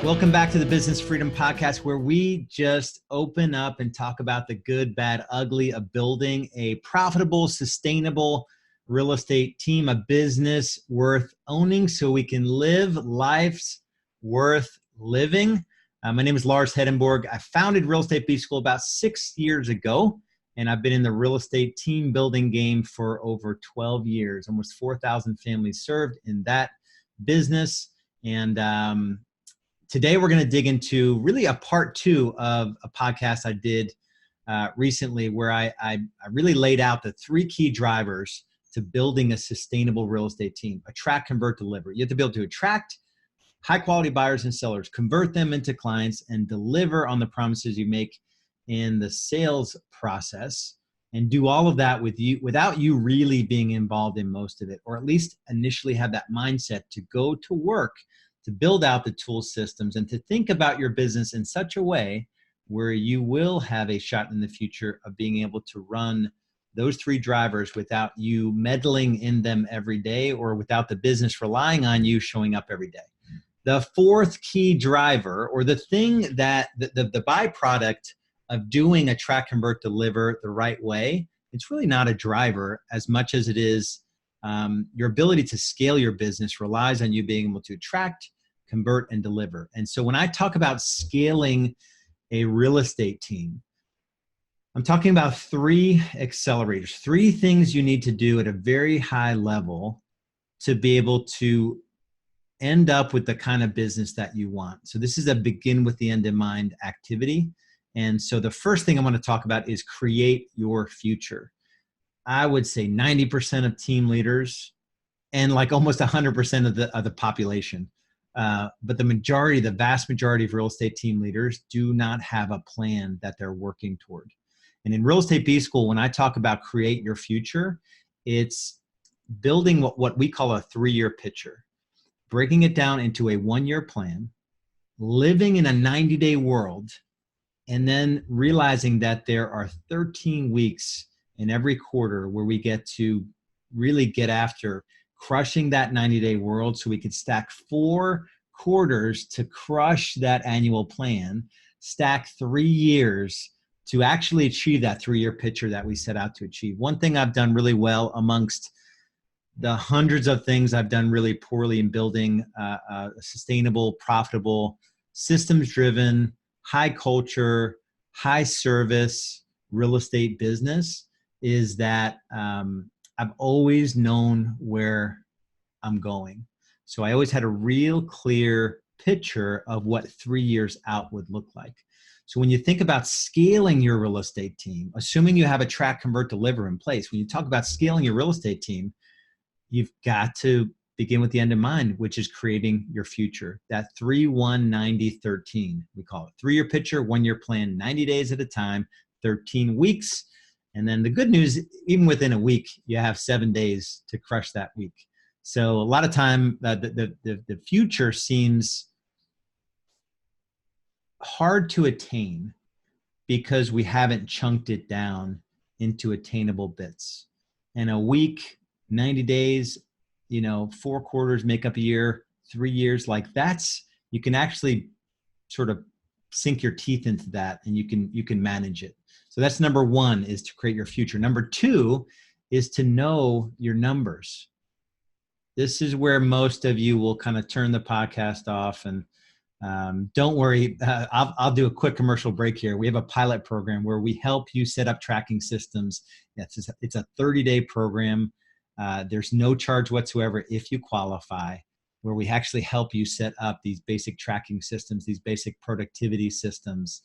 Welcome back to the Business Freedom Podcast, where we just open up and talk about the good, bad, ugly of building a profitable, sustainable real estate team, a business worth owning so we can live lives worth living. My name is Lars Hedenborg. I founded Real Estate B School about 6 years ago, and I've been in the real estate team building game for over 12 years, almost 4,000 families served in that business. And today we're going to dig into really a part two of a podcast I did recently where I really laid out the three key drivers to building a sustainable real estate team: attract, convert, deliver. You have to be able to attract high quality buyers and sellers, convert them into clients, and deliver on the promises you make in the sales process, and do all of that without you really being involved in most of it, or at least initially have that mindset to go to work to build out the tool systems and to think about your business in such a way where you will have a shot in the future of being able to run those three drivers without you meddling in them every day, or without the business relying on you showing up every day. The fourth key driver, or the thing that the byproduct of doing attract, convert, deliver the right way, it's really not a driver as much as it is your ability to scale your business relies on you being able to attract, convert, and deliver. And so when I talk about scaling a real estate team, I'm talking about three accelerators, three things you need to do at a very high level to be able to end up with the kind of business that you want. So this is a begin with the end in mind activity. And so the first thing I want to talk about is create your future. I would say 90% of team leaders and like almost 100% of the population. But the vast majority of real estate team leaders do not have a plan that they're working toward. And in Real Estate B School, when I talk about create your future, it's building what we call a 3-year picture, breaking it down into a 1-year plan, living in a 90-day world, and then realizing that there are 13 weeks in every quarter where we get to really get after crushing that 90-day world, so we could stack 4 quarters to crush that annual plan, stack 3 years to actually achieve that 3-year picture that we set out to achieve. One thing I've done really well amongst the hundreds of things I've done really poorly in building a sustainable, profitable, systems-driven, high culture, high service real estate business is that I've always known where I'm going. So I always had a real clear picture of what 3 years out would look like. So when you think about scaling your real estate team, assuming you have attract, convert, deliver in place, when you talk about scaling your real estate team, you've got to begin with the end in mind, which is creating your future. That 3-1-90-13, we call it. 3-year picture, 1-year plan, 90 days at a time, 13 weeks. And then the good news, even within a week, you have 7 days to crush that week. So a lot of time, the future seems hard to attain because we haven't chunked it down into attainable bits. And a week, 90 days, 4 quarters make up a year, 3 years, like you can actually sort of sink your teeth into that, and you can manage it. So that's number one, is to create your future. Number two is to know your numbers. This is where most of you will kind of turn the podcast off, and don't worry, I'll do a quick commercial break here. We have a pilot program where we help you set up tracking systems. It's a 30-day program. There's no charge whatsoever if you qualify, where we actually help you set up these basic tracking systems, these basic productivity systems.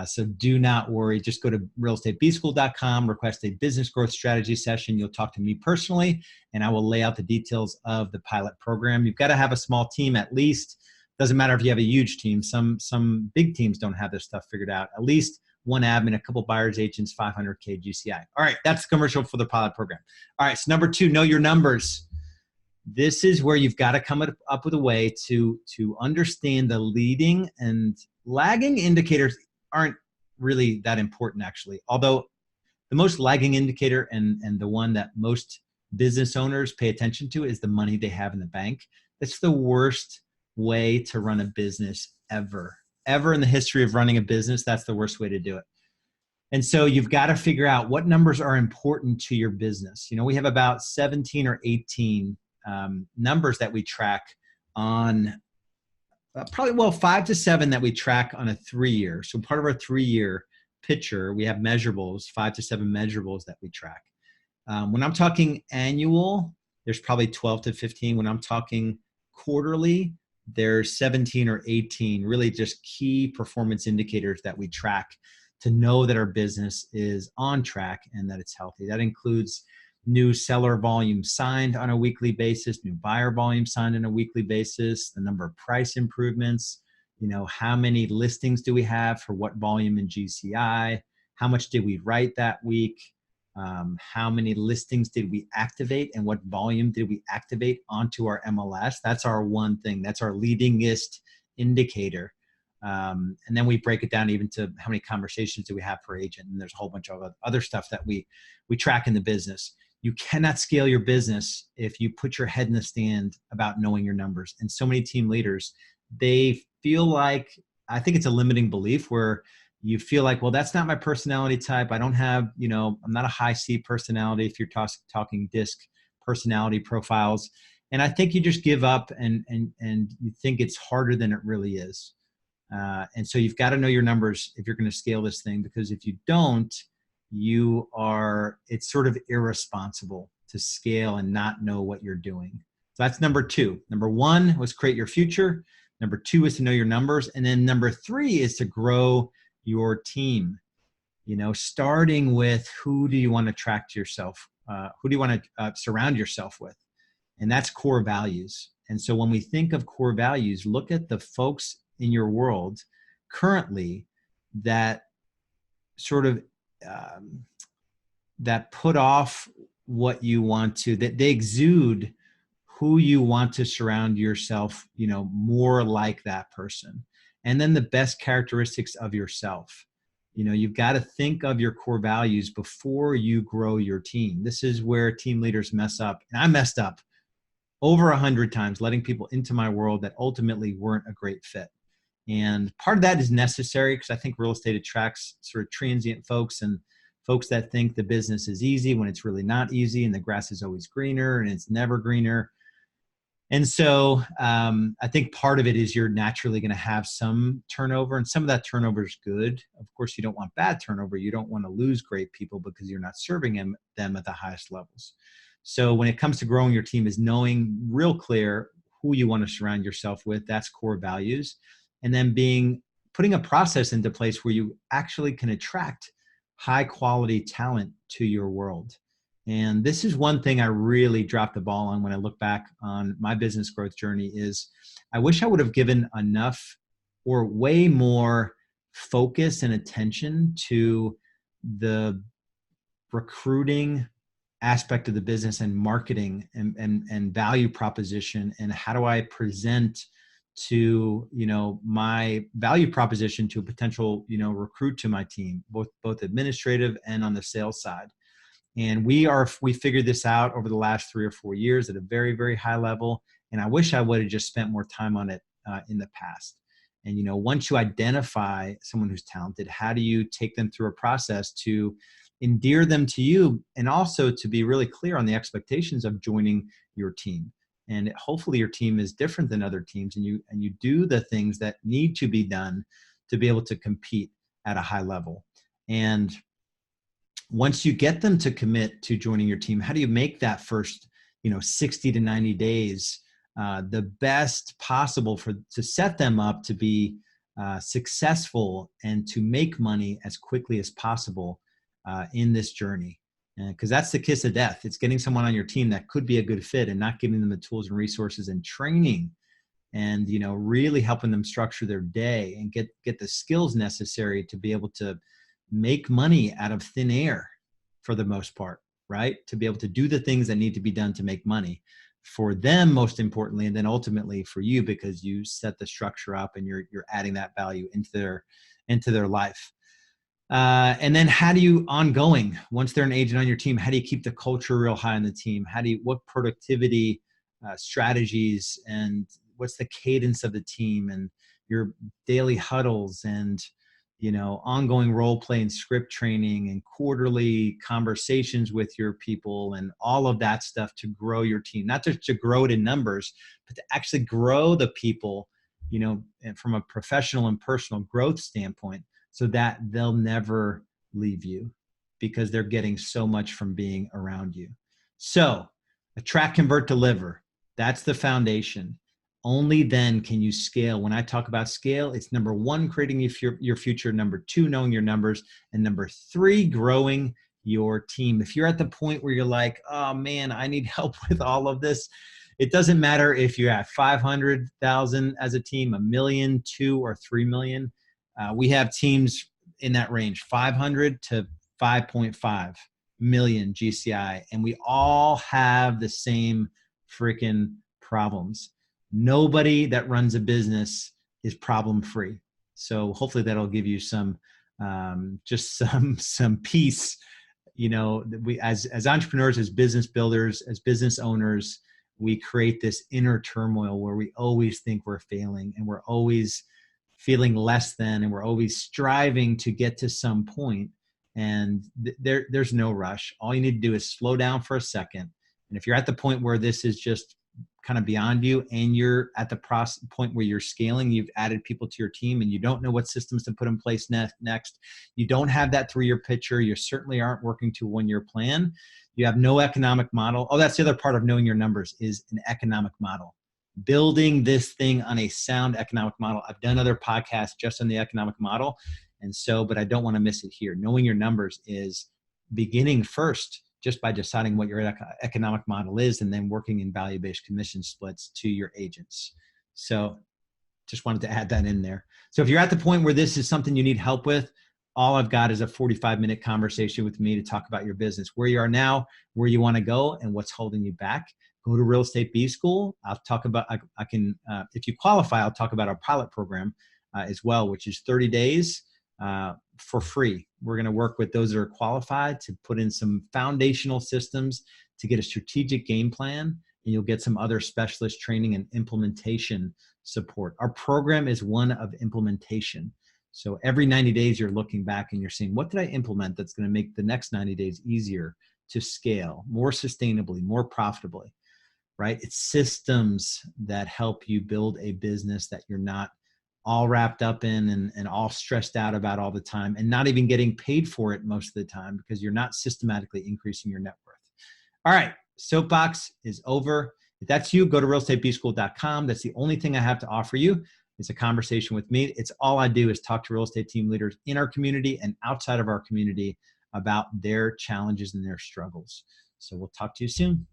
So do not worry. Just go to realestatebschool.com, request a business growth strategy session. You'll talk to me personally, and I will lay out the details of the pilot program. You've got to have a small team at least. Doesn't matter if you have a huge team. Some big teams don't have this stuff figured out. At least one admin, a couple buyers agents, 500K GCI. All right, that's the commercial for the pilot program. All right, so number two, know your numbers. This is where you've got to come up with a way to understand the leading and lagging indicators aren't really that important, actually. Although the most lagging indicator and the one that most business owners pay attention to is the money they have in the bank. That's the worst way to run a business ever. Ever in the history of running a business, that's the worst way to do it. And so you've got to figure out what numbers are important to your business. We have about 17 or 18 numbers that we track on probably, 5 to 7 that we track on a 3-year. So part of our 3-year picture, we have measurables, 5 to 7 measurables that we track. When I'm talking annual, there's probably 12 to 15. When I'm talking quarterly, there's 17 or 18 really just key performance indicators that we track to know that our business is on track and that it's healthy. That includes new seller volume signed on a weekly basis, new buyer volume signed on a weekly basis, the number of price improvements, how many listings do we have for what volume in GCI, how much did we write that week, how many listings did we activate and what volume did we activate onto our MLS. That's our one thing. That's our leadingest indicator. And then we break it down even to how many conversations do we have per agent. And there's a whole bunch of other stuff that we track in the business. You cannot scale your business if you put your head in the sand about knowing your numbers. And so many team leaders, they feel like, I think it's a limiting belief where you feel like, well, that's not my personality type. I don't have, I'm not a high C personality if you're talking DISC personality profiles. And I think you just give up and you think it's harder than it really is. And so you've got to know your numbers if you're going to scale this thing, because if you don't, it's sort of irresponsible to scale and not know what you're doing. So that's number 2. Number 1 was create your future. Number 2 is to know your numbers. And then number 3 is to grow your team, starting with who do you want to attract to yourself? Who do you want to surround yourself with? And that's core values. And so when we think of core values, look at the folks in your world currently that sort of that put off what you want to, that they exude who you want to surround yourself, more like that person. And then the best characteristics of yourself. You've got to think of your core values before you grow your team. This is where team leaders mess up. And I messed up over 100 times letting people into my world that ultimately weren't a great fit. And part of that is necessary because I think real estate attracts sort of transient folks and folks that think the business is easy when it's really not easy and the grass is always greener and it's never greener. And so I think part of it is you're naturally going to have some turnover, and some of that turnover is good. Of course, you don't want bad turnover. You don't want to lose great people because you're not serving them at the highest levels. So when it comes to growing your team is knowing real clear who you want to surround yourself with. That's core values. And then putting a process into place where you actually can attract high quality talent to your world. And this is one thing I really dropped the ball on when I look back on my business growth journey is I wish I would have given enough or way more focus and attention to the recruiting aspect of the business and marketing and value proposition, and how do I present to my value proposition to a potential recruit to my team, both administrative and on the sales side. And we figured this out over the last 3 or 4 years at a very, very high level. And I wish I would have just spent more time on it in the past. And once you identify someone who's talented, how do you take them through a process to endear them to you, and also to be really clear on the expectations of joining your team? And hopefully your team is different than other teams, and you do the things that need to be done to be able to compete at a high level. And once you get them to commit to joining your team, how do you make that first 60 to 90 days the best possible to set them up to be successful and to make money as quickly as possible in this journey? Because that's the kiss of death. It's getting someone on your team that could be a good fit and not giving them the tools and resources and training and really helping them structure their day and get the skills necessary to be able to make money out of thin air for the most part, right? To be able to do the things that need to be done to make money for them, most importantly, and then ultimately for you, because you set the structure up and you're adding that value into their life. And then how do you ongoing, once they're an agent on your team, how do you keep the culture real high on the team? What productivity strategies and what's the cadence of the team? And your daily huddles and, ongoing role play and script training and quarterly conversations with your people and all of that stuff to grow your team, not just to grow it in numbers, but to actually grow the people, and from a professional and personal growth standpoint, so that they'll never leave you because they're getting so much from being around you. So attract, convert, deliver. That's the foundation. Only then can you scale. When I talk about scale, it's number one, creating your future. Number two, knowing your numbers. And number three, growing your team. If you're at the point where you're like, oh man, I need help with all of this, it doesn't matter if you're at 500,000 as a team, 1 million, 2 or 3 million. We have teams in that range, 500 to 5.5 million GCI, and we all have the same freaking problems. Nobody that runs a business is problem free. So hopefully that'll give you some peace. We as entrepreneurs, as business builders, as business owners, we create this inner turmoil where we always think we're failing and we're always feeling less than, and we're always striving to get to some point. And there's no rush. All you need to do is slow down for a second. And if you're at the point where this is just kind of beyond you and you're at the point where you're scaling, you've added people to your team and you don't know what systems to put in place next, you don't have that 3-year picture, you certainly aren't working to a 1-year plan, you have no economic model. Oh, that's the other part of knowing your numbers, is an economic model. Building this thing on a sound economic model. I've done other podcasts just on the economic model. But I don't want to miss it here. Knowing your numbers is beginning first just by deciding what your economic model is and then working in value-based commission splits to your agents. So just wanted to add that in there. So if you're at the point where this is something you need help with, all I've got is a 45-minute conversation with me to talk about your business, where you are now, where you want to go, and what's holding you back. Go to Real Estate B School. I'll talk about, I can, if you qualify, I'll talk about our pilot program as well, which is 30 days for free. We're going to work with those that are qualified to put in some foundational systems to get a strategic game plan, and you'll get some other specialist training and implementation support. Our program is one of implementation. So every 90 days, you're looking back and you're saying, what did I implement that's going to make the next 90 days easier to scale, more sustainably, more profitably, right? It's systems that help you build a business that you're not all wrapped up in and all stressed out about all the time, and not even getting paid for it most of the time because you're not systematically increasing your net worth. All right, soapbox is over. If that's you, go to realestatebschool.com. That's the only thing I have to offer you. It's a conversation with me. It's all I do is talk to real estate team leaders in our community and outside of our community about their challenges and their struggles. So we'll talk to you soon.